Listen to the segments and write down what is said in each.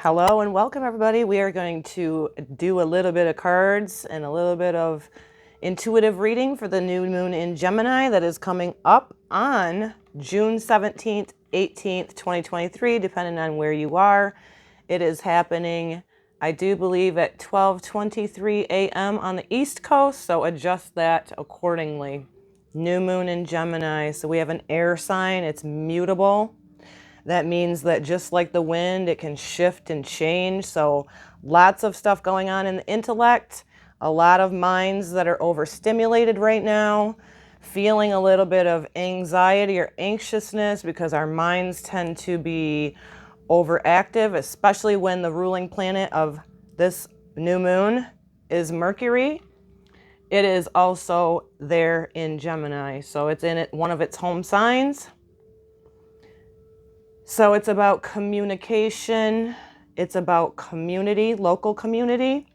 Hello and welcome everybody. We are going to do a little bit of cards and a little bit of intuitive reading for the new moon in Gemini that is coming up on June 17th, 18th, 2023, depending on where you are. It is happening, I do believe, at 12:23 a.m. on the East Coast, so adjust that accordingly. New moon in Gemini. So we have an air sign. It's mutable. That means that just like the wind, it can shift and change. So lots of stuff going on in the intellect, a lot of minds that are overstimulated right now, feeling a little bit of anxiety or anxiousness because our minds tend to be overactive, especially when the ruling planet of this new moon is Mercury. It is also there in Gemini. So it's in one of its home signs. So it's about communication, it's about community, local community.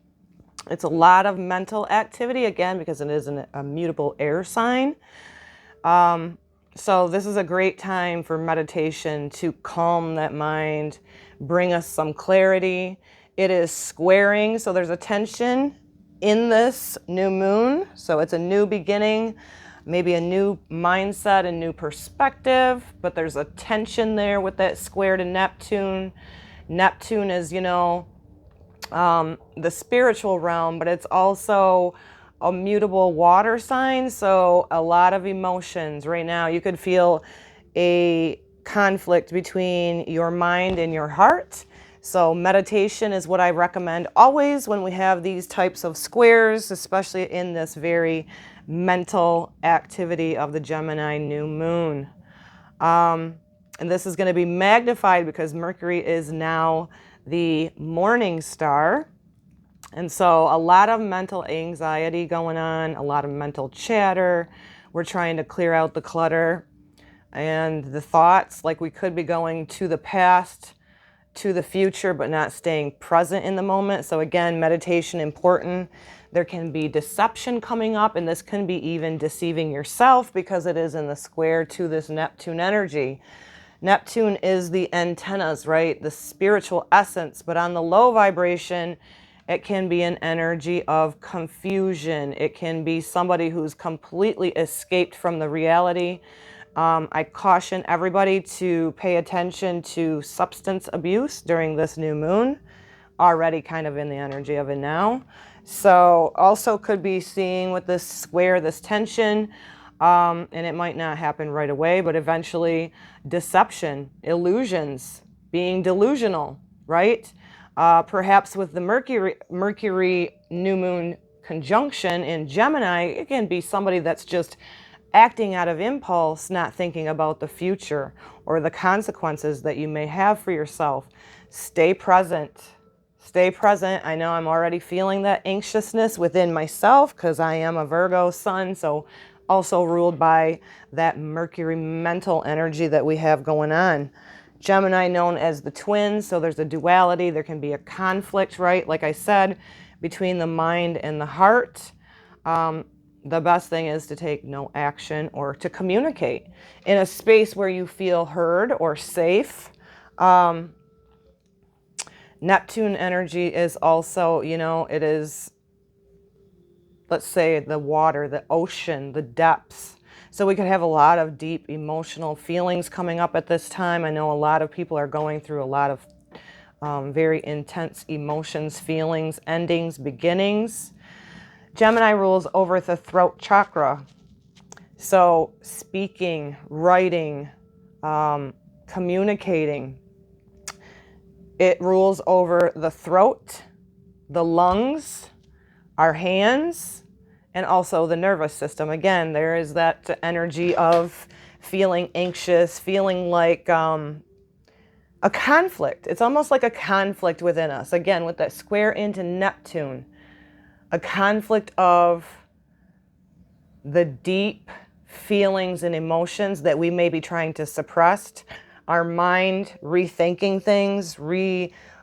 It's a lot of mental activity, again, because it is a mutable air sign. So this is a great time for meditation to calm that mind, bring us some clarity. It is squaring, so there's a tension in this new moon. So it's a new beginning. Maybe a new mindset, a new perspective, but there's a tension there with that square to Neptune. Neptune is, the spiritual realm, but it's also a mutable water sign, so a lot of emotions right now. You could feel a conflict between your mind and your heart. So meditation is what I recommend always when we have these types of squares, especially in this very mental activity of the Gemini new moon. And this is going to be magnified because Mercury is now the morning star. And so a lot of mental anxiety going on, a lot of mental chatter. We're trying to clear out the clutter and the thoughts, like we could be going to the past, to the future, but not staying present in the moment. So again, meditation important. There can be deception coming up, and this can be even deceiving yourself because it is in the square to this Neptune energy. Neptune is the antennas, right? The spiritual essence, but on the low vibration, it can be an energy of confusion. It can be somebody who's completely escaped from the reality. I caution everybody to pay attention to substance abuse during this new moon, already kind of in the energy of it now. So also could be seeing with this square, this tension, and it might not happen right away, but eventually deception, illusions, being delusional, right? Perhaps with the Mercury new moon conjunction in Gemini, it can be somebody that's just acting out of impulse, not thinking about the future or the consequences that you may have for yourself. Stay present. Stay present. I know I'm already feeling that anxiousness within myself because I am a Virgo sun, so also ruled by that Mercury mental energy that we have going on. Gemini known as the twins, so there's a duality. There can be a conflict, right? Like I said, between the mind and the heart. The best thing is to take no action or to communicate in a space where you feel heard or safe. Neptune energy is also, it is, let's say, the water, the ocean, the depths. So we could have a lot of deep emotional feelings coming up at this time. I know a lot of people are going through a lot of very intense emotions, feelings, endings, beginnings. Gemini rules over the throat chakra. So speaking, writing, communicating. It rules over the throat, the lungs, our hands, and also the nervous system. Again, there is that energy of feeling anxious, feeling like a conflict. It's almost like a conflict within us. Again, with that square into Neptune, a conflict of the deep feelings and emotions that we may be trying to suppress. Our mind rethinking things,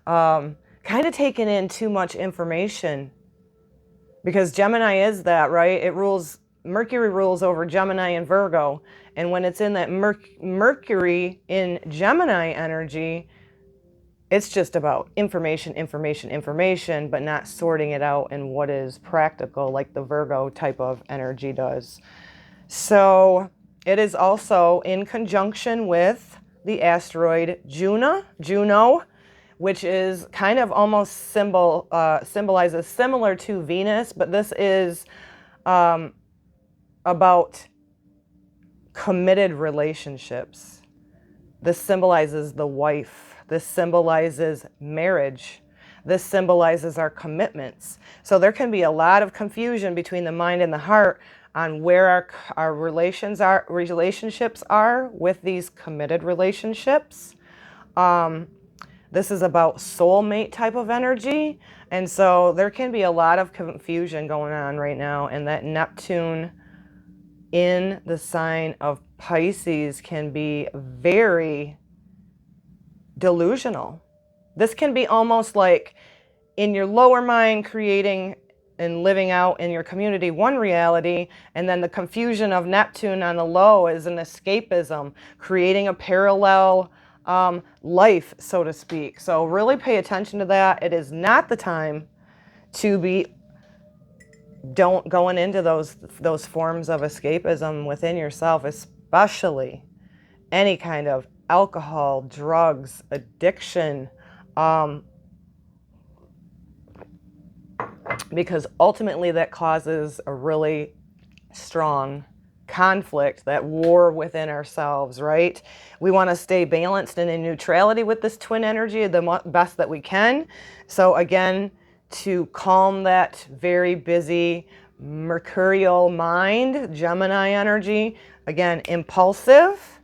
kind of taking in too much information. Because Gemini is that, right? Mercury rules over Gemini and Virgo. And when it's in that Mercury in Gemini energy, It's just about information, but not sorting it out in what is practical, like the Virgo type of energy does. So it is also in conjunction with the asteroid Juno, which is kind of almost symbolizes similar to Venus, but this is about committed relationships. This symbolizes the wife. This symbolizes marriage. This symbolizes our commitments. So there can be a lot of confusion between the mind and the heart on where our relationships are with these committed relationships. This is about soulmate type of energy. And so there can be a lot of confusion going on right now, and that Neptune in the sign of Pisces can be very delusional. This can be almost like in your lower mind creating and living out in your community one reality, and then the confusion of Neptune on the low is an escapism, creating a parallel life, so to speak. So really pay attention to that. It is not the time to be going into those forms of escapism within yourself, especially any kind of alcohol, drugs, addiction, because ultimately that causes a really strong conflict, that war within ourselves, right? We want to stay balanced and in neutrality with this twin energy the best that we can. So again, to calm that very busy mercurial mind, Gemini energy, again, impulsive.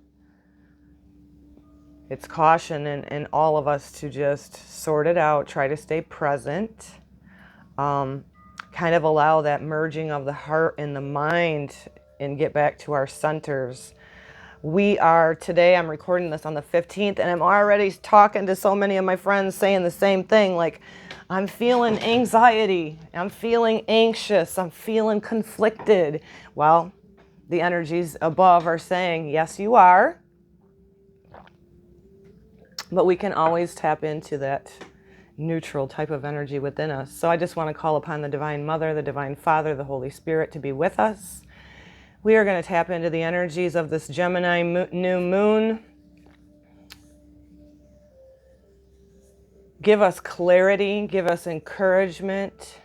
It's caution in all of us to just sort it out, try to stay present, kind of allow that merging of the heart and the mind and get back to our centers. Today I'm recording this on the 15th, and I'm already talking to so many of my friends saying the same thing, like, I'm feeling anxiety, I'm feeling anxious, I'm feeling conflicted. Well, the energies above are saying, yes, you are. But we can always tap into that neutral type of energy within us. So I just want to call upon the Divine Mother, the Divine Father, the Holy Spirit to be with us. We are going to tap into the energies of this Gemini New Moon. Give us clarity, give us encouragement,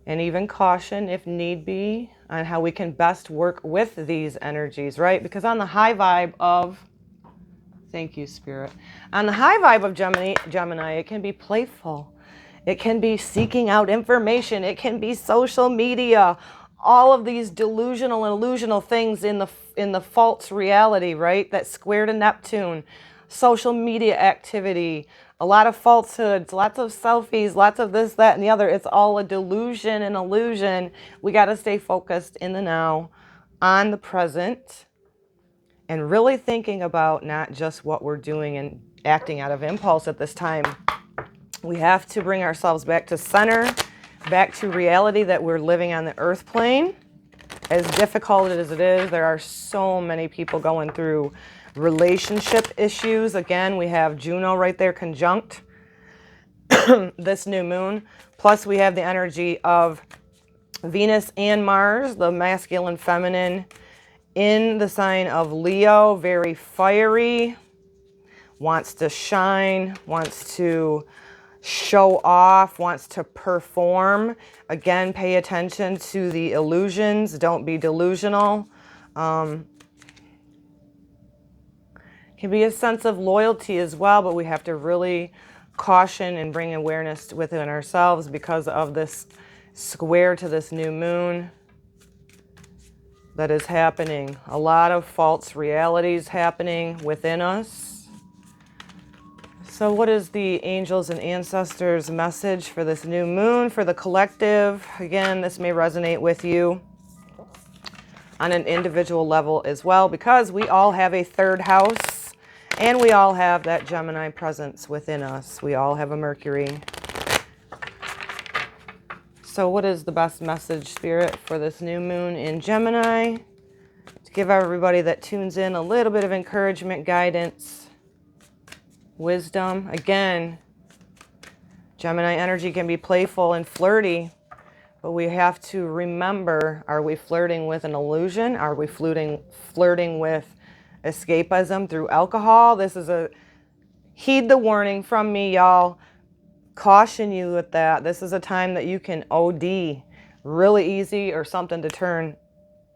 and even caution if need be on how we can best work with these energies, right? Because on the high vibe of Thank you, Spirit. On the high vibe of Gemini, it can be playful. It can be seeking out information. It can be social media. All of these delusional and illusional things in the false reality, right? That square to Neptune. Social media activity. A lot of falsehoods. Lots of selfies. Lots of this, that, and the other. It's all a delusion and illusion. We got to stay focused in the now, on the present, and really thinking about not just what we're doing and acting out of impulse at this time. We have to bring ourselves back to center, back to reality, that we're living on the earth plane. As difficult as it is, there are so many people going through relationship issues. Again, we have Juno right there conjunct this new moon. Plus we have the energy of Venus and Mars, the masculine, feminine, in the sign of Leo, very fiery, wants to shine, wants to show off, wants to perform. Again, pay attention to the illusions. Don't be delusional. Can be a sense of loyalty as well, but we have to really caution and bring awareness within ourselves because of this square to this new moon that is happening. A lot of false realities happening within us. So what is the angels and ancestors message for this new moon, for the collective? Again, this may resonate with you on an individual level as well, because we all have a third house and we all have that Gemini presence within us. We all have a Mercury. So what is the best message, Spirit, for this new moon in Gemini? To give everybody that tunes in a little bit of encouragement, guidance. wisdom. Again, Gemini energy can be playful and flirty, but we have to remember, are we flirting with an illusion? Are we flirting with escapism through alcohol? This is a heed the warning from me, y'all. Caution you with that. This is a time that you can OD really easy or something to turn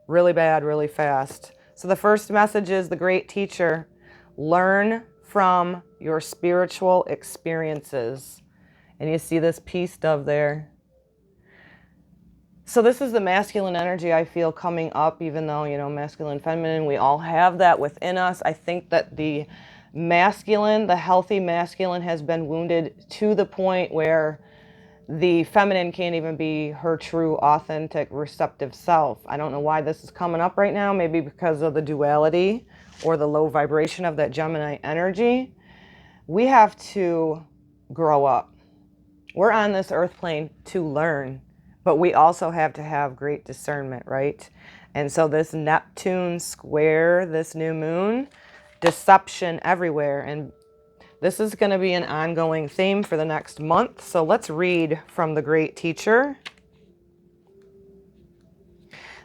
really bad really fast. So the first message is the great teacher. Learn from your spiritual experiences. And you see this peace dove there. So this is the masculine energy I feel coming up, even though, you know, masculine, feminine, we all have that within us. I think that the masculine, the healthy masculine has been wounded to the point where the feminine can't even be her true, authentic, receptive self. I don't know why this is coming up right now. Maybe because of the duality or the low vibration of that Gemini energy. We have to grow up. We're on this earth plane to learn, but we also have to have great discernment, right? And so this Neptune square, this new moon, deception everywhere. And this is going to be an ongoing theme for the next month. So let's read from the great teacher.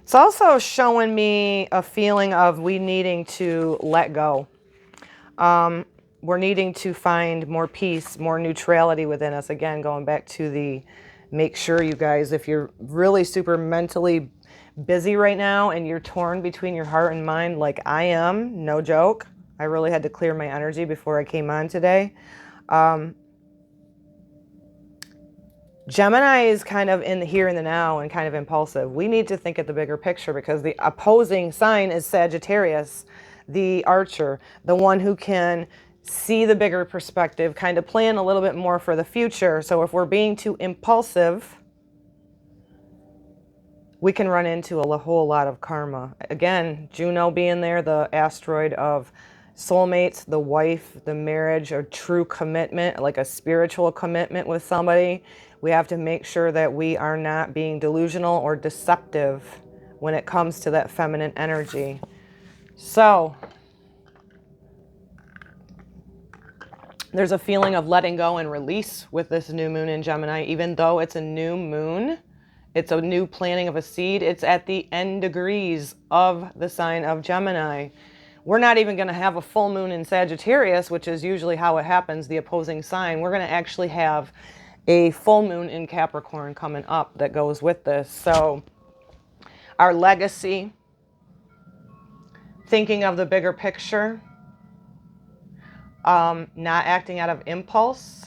It's also showing me a feeling of we needing to let go. We're needing to find more peace, more neutrality within us. Again, going back to the make sure, you guys, if you're really super mentally busy right now and you're torn between your heart and mind like I am, no joke. I really had to clear my energy before I came on today. Gemini is kind of in the here and the now and kind of impulsive. We need to think at the bigger picture because the opposing sign is Sagittarius, the archer, the one who can see the bigger perspective, kind of plan a little bit more for the future. So if we're being too impulsive, we can run into a whole lot of karma. Again, Juno being there, the asteroid of soulmates, the wife, the marriage, a true commitment, like a spiritual commitment with somebody. We have to make sure that we are not being delusional or deceptive when it comes to that feminine energy. So there's a feeling of letting go and release with this new moon in Gemini. Even though it's a new moon, it's a new planting of a seed. It's at the end degrees of the sign of Gemini. We're not even going to have a full moon in Sagittarius, which is usually how it happens, the opposing sign. We're going to actually have a full moon in Capricorn coming up that goes with this. So our legacy, thinking of the bigger picture, not acting out of impulse,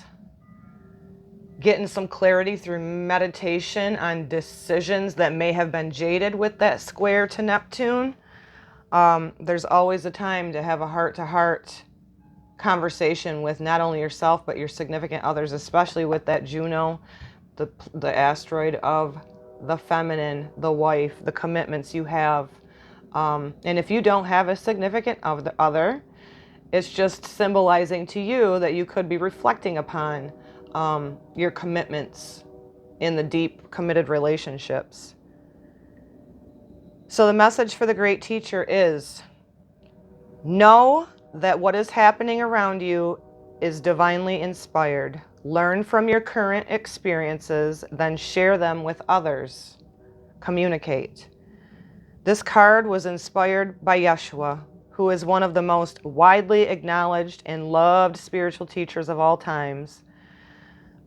getting some clarity through meditation on decisions that may have been jaded with that square to Neptune. There's always a time to have a heart-to-heart conversation with not only yourself, but your significant others, especially with that Juno, the asteroid of the feminine, the wife, the commitments you have. And if you don't have a significant other, it's just symbolizing to you that you could be reflecting upon your commitments in the deep committed relationships. So the message for the great teacher is, know that what is happening around you is divinely inspired. Learn from your current experiences, then share them with others. Communicate. This card was inspired by Yeshua, who is one of the most widely acknowledged and loved spiritual teachers of all times.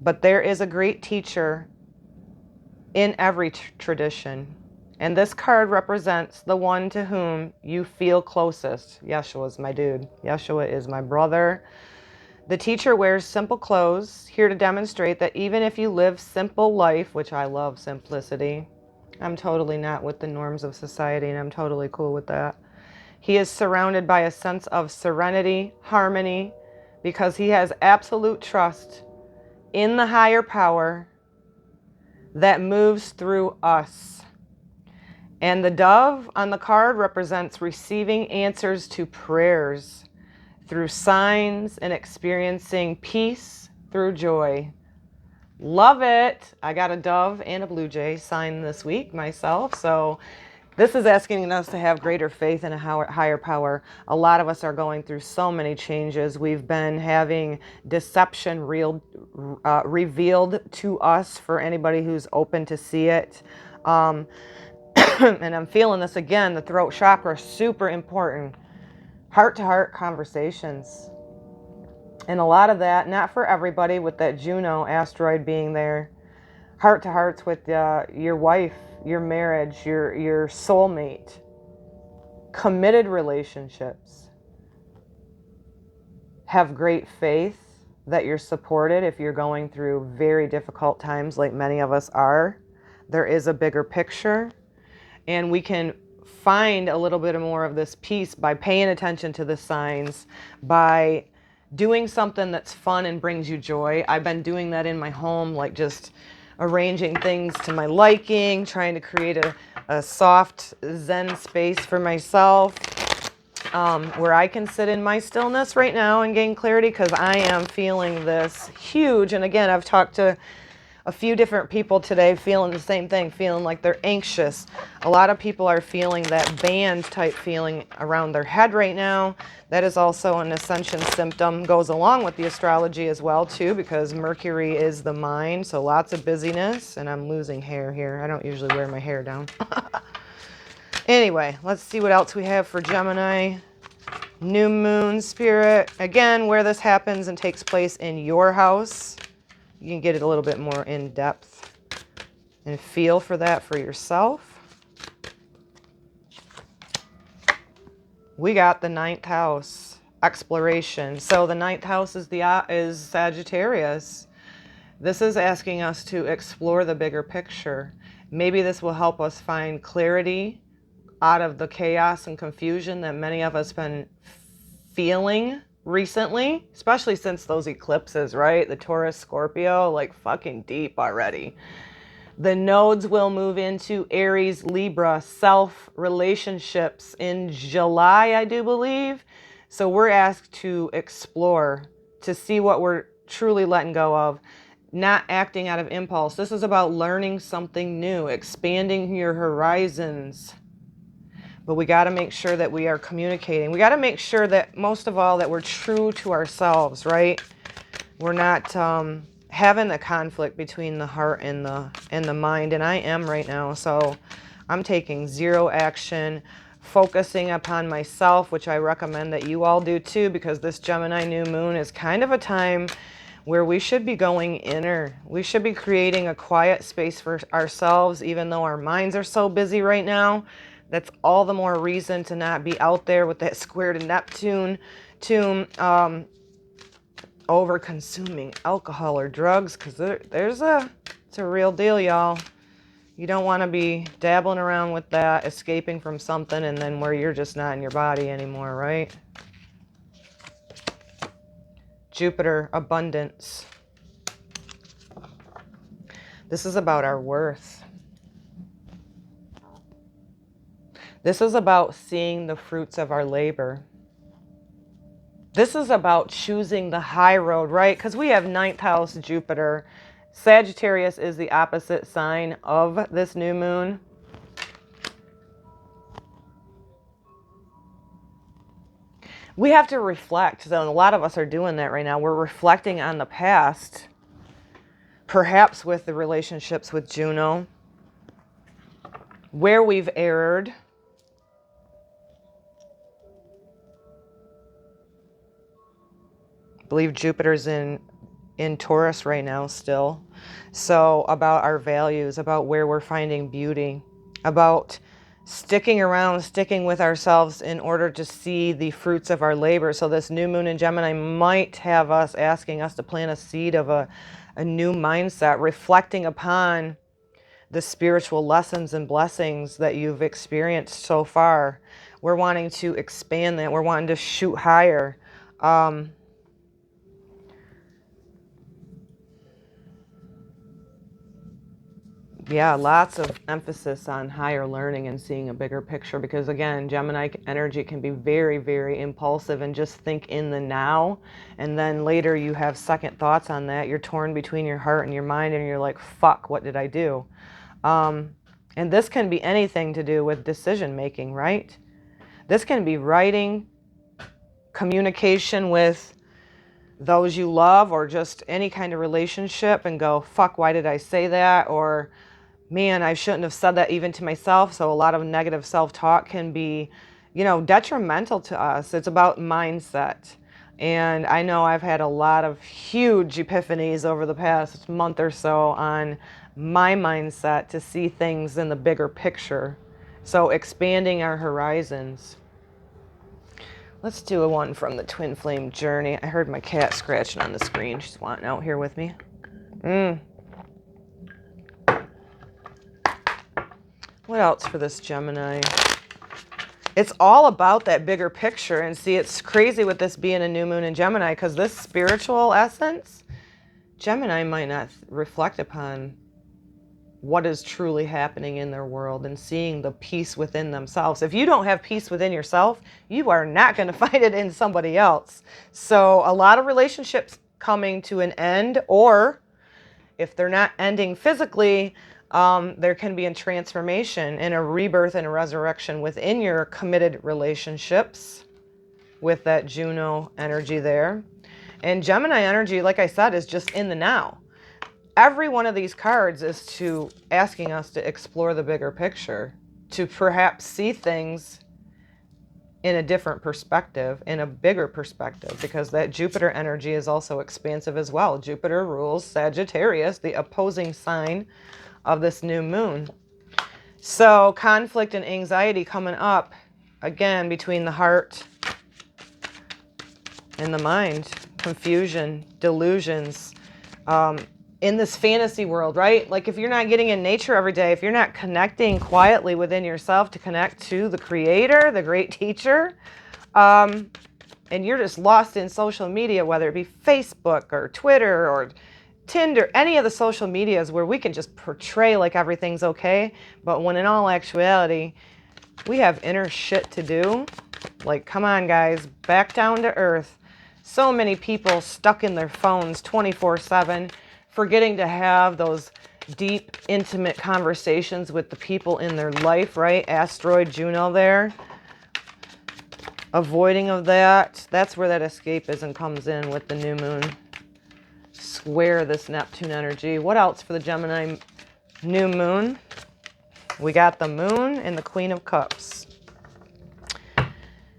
But there is a great teacher in every tradition. And this card represents the one to whom you feel closest. Yeshua is my dude. Yeshua is my brother. The teacher wears simple clothes, here to demonstrate that even if you live simple life, which I love simplicity, I'm totally not with the norms of society, and I'm totally cool with that. He is surrounded by a sense of serenity, harmony, because he has absolute trust in the higher power that moves through us. And the dove on the card represents receiving answers to prayers through signs and experiencing peace through joy. Love it. I got a dove and a blue jay sign this week myself. So This is asking us to have greater faith in a higher power. A lot of us are going through so many changes. We've been having deception revealed to us for anybody who's open to see it. And I'm feeling this again, the throat chakra, super important. Heart-to-heart conversations. And a lot of that, not for everybody, with that Juno asteroid being there. Heart-to-hearts with your wife, your marriage, your soulmate. Committed relationships. Have great faith that you're supported if you're going through very difficult times like many of us are. There is a bigger picture, and we can find a little bit more of this peace by paying attention to the signs, by doing something that's fun and brings you joy. I've been doing that in my home, like just arranging things to my liking, trying to create a soft Zen space for myself, where I can sit in my stillness right now and gain clarity, because I am feeling this huge. And again, I've talked to a few different people today feeling the same thing, feeling like they're anxious. A lot of people are feeling that band type feeling around their head right now. That is also an ascension symptom, goes along with the astrology as well too, because Mercury is the mind, so lots of busyness. And I'm losing hair here. I don't usually wear my hair down. Anyway, let's see what else we have for Gemini. New moon spirit. Again, where this happens and takes place in your house. You can get it a little bit more in depth and feel for that for yourself. We got the 9th house, exploration. So the 9th house is Sagittarius. This is asking us to explore the bigger picture. Maybe this will help us find clarity out of the chaos and confusion that many of us have been feeling recently, especially since those eclipses, right? The Taurus, Scorpio, like fucking deep already. The nodes will move into Aries, Libra, self relationships in July, I do believe. So we're asked to explore, to see what we're truly letting go of, not acting out of impulse. This is about learning something new, expanding your horizons. But we got to make sure that we are communicating. We got to make sure that, most of all, that we're true to ourselves, right? We're not having the conflict between the heart and the mind. And I am right now. So I'm taking zero action, focusing upon myself, which I recommend that you all do too, because this Gemini new moon is kind of a time where we should be going inner. We should be creating a quiet space for ourselves, even though our minds are so busy right now. That's all the more reason to not be out there with that square to Neptune, over consuming alcohol or drugs, because it's a real deal, y'all. You don't want to be dabbling around with that, escaping from something, and then where you're just not in your body anymore, right? Jupiter, abundance. This is about our worth. This is about seeing the fruits of our labor. This is about choosing the high road, right? Because we have 9th house Jupiter. Sagittarius is the opposite sign of this new moon. We have to reflect. So a lot of us are doing that right now. We're reflecting on the past, perhaps with the relationships with Juno, where we've erred. I believe Jupiter's in Taurus right now still. So about our values, about where we're finding beauty, about sticking around, sticking with ourselves in order to see the fruits of our labor. So this new moon in Gemini might have us asking us to plant a seed of a new mindset, reflecting upon the spiritual lessons and blessings that you've experienced so far. We're wanting to expand that. We're wanting to shoot higher. Yeah, lots of emphasis on higher learning and seeing a bigger picture, because again, Gemini energy can be very, very impulsive and just think in the now. And then later you have second thoughts on that. You're torn between your heart and your mind and you're like, fuck, what did I do? And this can be anything to do with decision making, right? This can be writing, communication with those you love, or just any kind of relationship, and go, fuck, why did I say that? Or, man, I shouldn't have said that even to myself. So a lot of negative self-talk can be, you know, detrimental to us. It's about mindset. And I know I've had a lot of huge epiphanies over the past month or so on my mindset to see things in the bigger picture. So expanding our horizons. Let's do a one from the Twin Flame Journey. I heard my cat scratching on the screen. She's wanting out here with me. What else for this Gemini? It's all about that bigger picture. And see, it's crazy with this being a new moon in Gemini, because this spiritual essence, Gemini might not reflect upon what is truly happening in their world and seeing the peace within themselves. If you don't have peace within yourself, you are not going to find it in somebody else. So a lot of relationships coming to an end, or if they're not ending physically, there can be a transformation and a rebirth and a resurrection within your committed relationships with that Juno energy there. And Gemini energy, like I said, is just in the now. Every one of these cards is asking us to explore the bigger picture, to perhaps see things in a different perspective, in a bigger perspective, because that Jupiter energy is also expansive as well. Jupiter rules Sagittarius, the opposing sign of this new moon. So conflict and anxiety coming up, again, between the heart and the mind. Confusion, delusions, in this fantasy world, right? Like if you're not getting in nature every day, if you're not connecting quietly within yourself to connect to the creator, the great teacher, and you're just lost in social media, whether it be Facebook or Twitter or Tinder, any of the social medias where we can just portray like everything's okay, but when in all actuality, we have inner shit to do. Like, come on, guys, back down to earth. So many people stuck in their phones 24/7, forgetting to have those deep, intimate conversations with the people in their life, right? Asteroid Juno there. Avoiding of that. That's where that escapism comes in with the new moon. Square this Neptune energy. What else for the Gemini new moon? We got the moon and the Queen of Cups.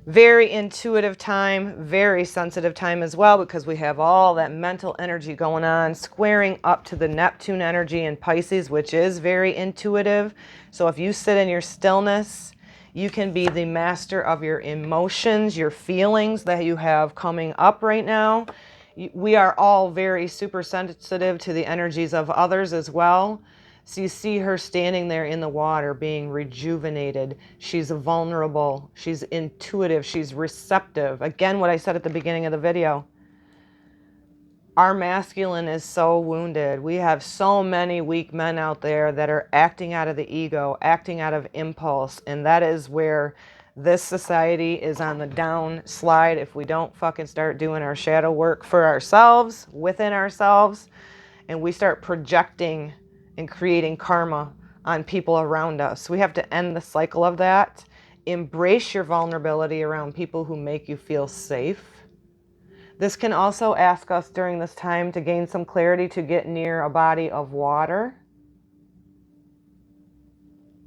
Very intuitive time, very sensitive time as well, because we have all that mental energy going on, squaring up to the Neptune energy in Pisces, which is very intuitive. So if you sit in your stillness, you can be the master of your emotions, your feelings that you have coming up right now. We are all very super sensitive to the energies of others as well. So you see her standing there in the water being rejuvenated. She's vulnerable. She's intuitive. She's receptive. Again, what I said at the beginning of the video. Our masculine is so wounded. We have so many weak men out there that are acting out of the ego, acting out of impulse. And that is where this society is on the downslide if we don't fucking start doing our shadow work for ourselves, within ourselves, and we start projecting and creating karma on people around us. We have to end the cycle of that. Embrace your vulnerability around people who make you feel safe. This can also ask us during this time to gain some clarity to get near a body of water.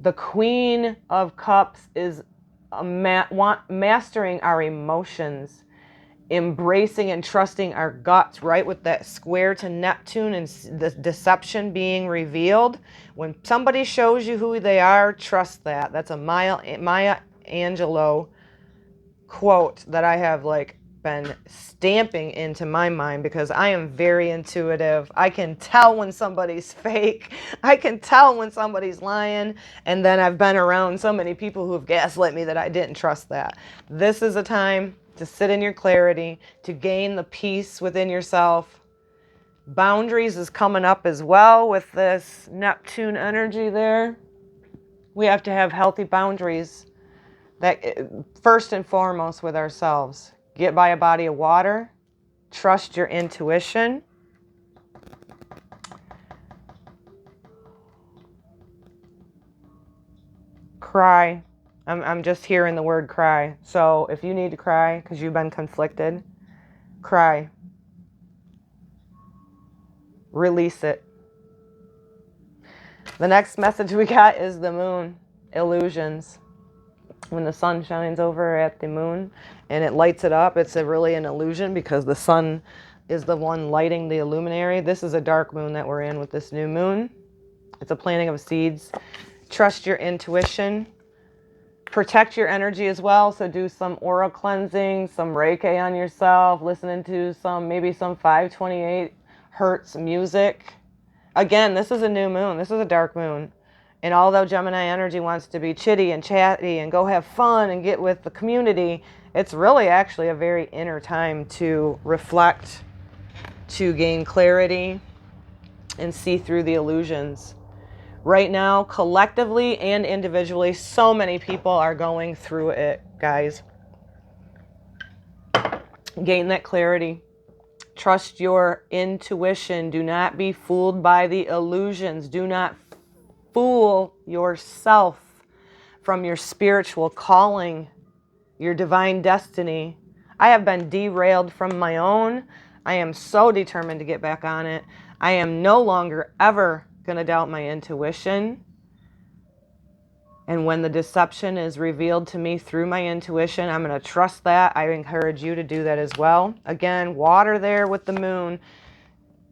The Queen of Cups is mastering our emotions, embracing and trusting our guts, right? With that square to Neptune and the deception being revealed. When somebody shows you who they are, trust that. That's a Maya Angelou quote that I have been stamping into my mind, because I am very intuitive. I can tell when somebody's fake. I can tell when somebody's lying. And then I've been around so many people who have gaslit me that I didn't trust that. This is a time to sit in your clarity, to gain the peace within yourself. Boundaries is coming up as well with this Neptune energy there. We have to have healthy boundaries, that first and foremost with ourselves. Get by a body of water. Trust your intuition. cry. I'm just hearing the word cry. So if you need to cry because you've been conflicted, cry. Release it. The next message we got is the moon. Illusions. When the sun shines over at the moon and it lights it up, it's really an illusion because the sun is the one lighting the luminary. This is a dark moon that we're in with this new moon. It's a planting of seeds. Trust your intuition. Protect your energy as well. So do some aura cleansing, some Reiki on yourself, listening to maybe some 528 hertz music. Again, this is a new moon. This is a dark moon. And although Gemini energy wants to be chitty and chatty and go have fun and get with the community, it's really actually a very inner time to reflect, to gain clarity, and see through the illusions. Right now, collectively and individually, so many people are going through it, guys. Gain that clarity. Trust your intuition. Do not be fooled by the illusions. Do not fool yourself from your spiritual calling, your divine destiny. I have been derailed from my own. I am so determined to get back on it. I am no longer ever going to doubt my intuition. And when the deception is revealed to me through my intuition, I'm going to trust that. I encourage you to do that as well. Again, water there with the moon.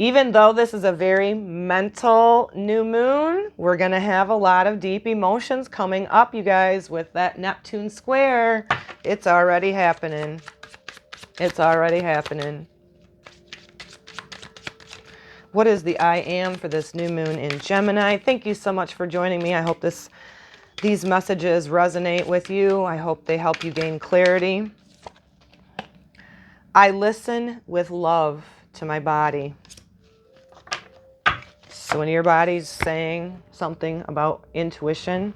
Even though this is a very mental new moon, we're going to have a lot of deep emotions coming up, you guys, with that Neptune square. It's already happening. It's already happening. What is the I am for this new moon in Gemini? Thank you so much for joining me. I hope these messages resonate with you. I hope they help you gain clarity. I listen with love to my body. So when your body's saying something about intuition,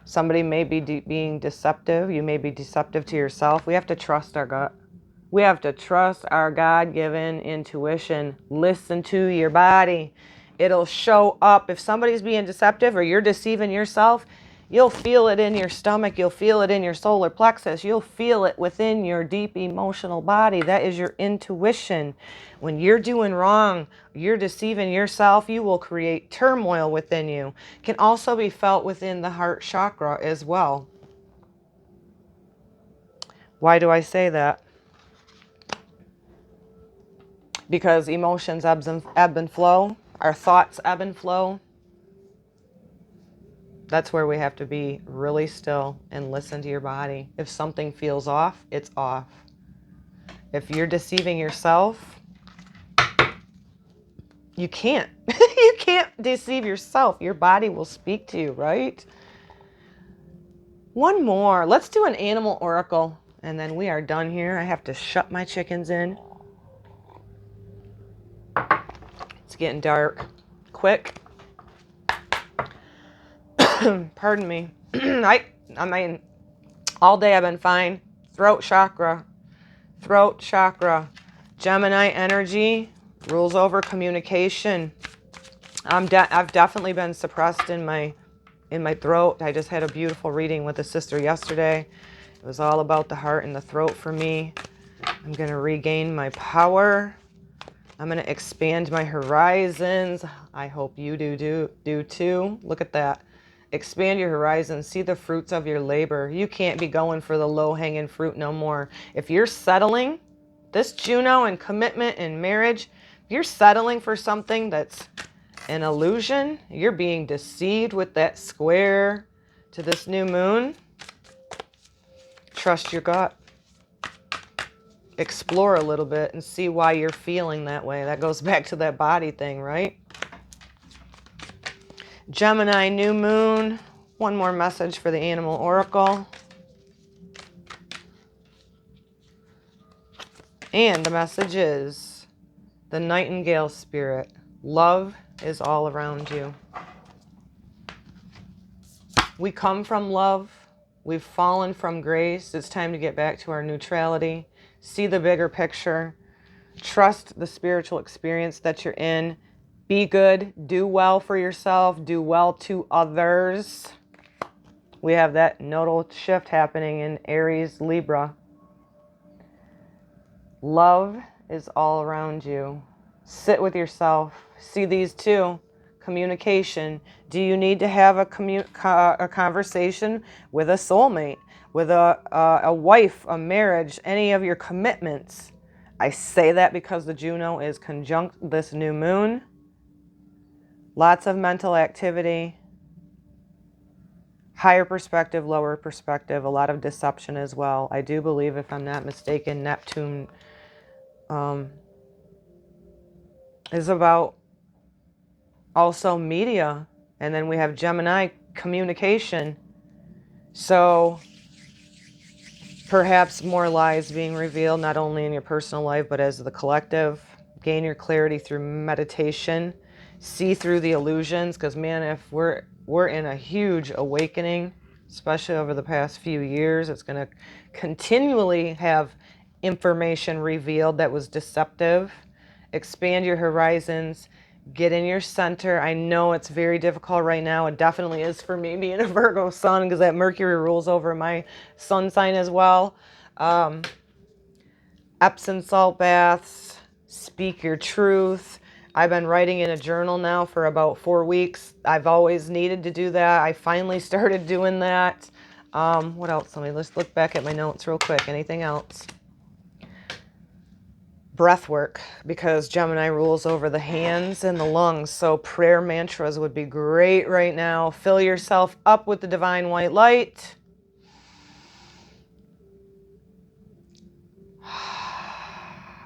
somebody may be being deceptive. You may be deceptive to yourself. We have to trust our gut. We have to trust our God-given intuition. Listen to your body. It'll show up. If somebody's being deceptive or you're deceiving yourself, you'll feel it in your stomach. You'll feel it in your solar plexus. You'll feel it within your deep emotional body. That is your intuition. When you're doing wrong, you're deceiving yourself, you will create turmoil within you. It can also be felt within the heart chakra as well. Why do I say that? Because emotions ebb and flow. Our thoughts ebb and flow. That's where we have to be really still and listen to your body. If something feels off, it's off. If you're deceiving yourself, you can't. You can't deceive yourself. Your body will speak to you, right? One more. Let's do an animal oracle, and then we are done here. I have to shut my chickens in. It's getting dark. Quick. Pardon me. I mean, all day I've been fine. Throat chakra. Throat chakra. Gemini energy rules over communication. I've definitely been suppressed in my throat. I just had a beautiful reading with a sister yesterday. It was all about the heart and the throat for me. I'm going to regain my power. I'm going to expand my horizons. I hope you do too. Look at that. Expand your horizons. See the fruits of your labor. You can't be going for the low-hanging fruit no more. If you're settling, this Juno and commitment and marriage, if you're settling for something that's an illusion, you're being deceived with that square to this new moon. Trust your gut. Explore a little bit and see why you're feeling that way. That goes back to that body thing, right? Gemini New Moon. One more message for the Animal Oracle. And the message is the Nightingale Spirit. Love is all around you. We come from love. We've fallen from grace. It's time to get back to our neutrality. See the bigger picture. Trust the spiritual experience that you're in. Be good. Do well for yourself. Do well to others. We have that nodal shift happening in Aries, Libra. Love is all around you. Sit with yourself. See these two. Communication. Do you need to have a conversation with a soulmate, with a wife, a marriage, any of your commitments? I say that because the Juno is conjunct this new moon. Lots of mental activity. Higher perspective, lower perspective, a lot of deception as well. I do believe, if I'm not mistaken, Neptune is about also media. And then we have Gemini, communication. So perhaps more lies being revealed, not only in your personal life, but as the collective. Gain your clarity through meditation. See through the illusions, because man, if we're in a huge awakening, especially over the past few years, it's going to continually have information revealed that was deceptive. Expand your horizons. Get in your center. I know it's very difficult right now. It definitely is for me being a Virgo sun, because that Mercury rules over my sun sign as well. Epsom salt baths. Speak your truth. I've been writing in a journal now for about 4 weeks. I've always needed to do that. I finally started doing that. What else? Let's look back at my notes real quick. Anything else? Breath work, because Gemini rules over the hands and the lungs. So prayer mantras would be great right now. Fill yourself up with the divine white light.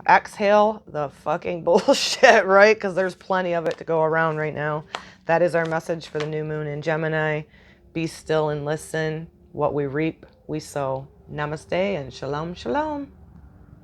Exhale the fucking bullshit, right? Because there's plenty of it to go around right now. That is our message for the new moon in Gemini. Be still and listen. What we reap, we sow. Namaste and shalom, shalom.